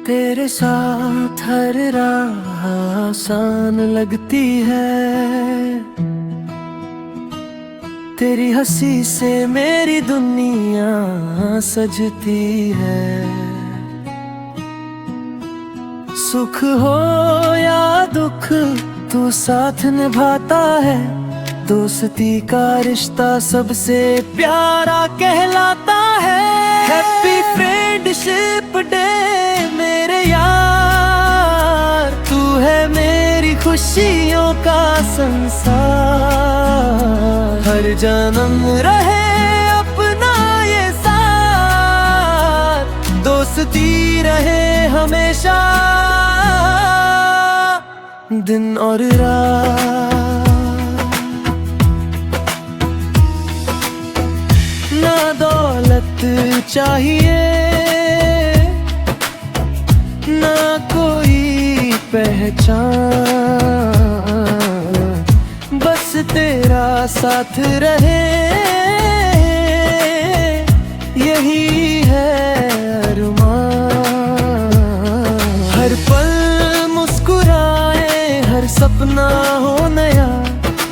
तेरे साथ हर राह आसान लगती है, तेरी हंसी से मेरी दुनिया सजती है। सुख हो या दुख तू साथ निभाता है, दोस्ती का रिश्ता सबसे प्यारा कहलाता है। हैप्पी फ्रेंडशिप डे मेरे यार, तू है मेरी खुशियों का संसार। हर जन्म रहे अपना ये साथ, दोस्ती रहे हमेशा दिन और रात। ना दौलत चाहिए ना कोई पहचान, बस तेरा साथ रहे यही है अरमान। हर पल मुस्कुराए, हर सपना हो नया,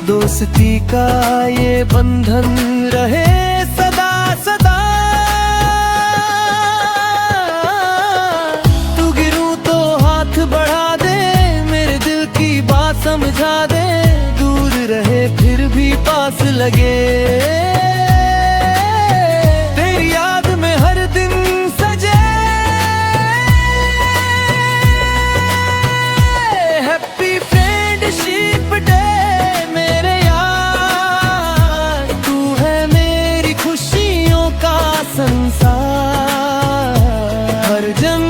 दोस्ती का ये बंधन रहे सदा सदा। तू गिरूं तो हाथ बढ़ा दे, मेरे दिल की बात समझा दे, दूर रहे फिर भी पास लगे। तेरी याद में हर दिन सजे हैप्पी फ्रेंडशिप डे मेरे यार, तू है मेरी खुशियों का संसार। हर जन्म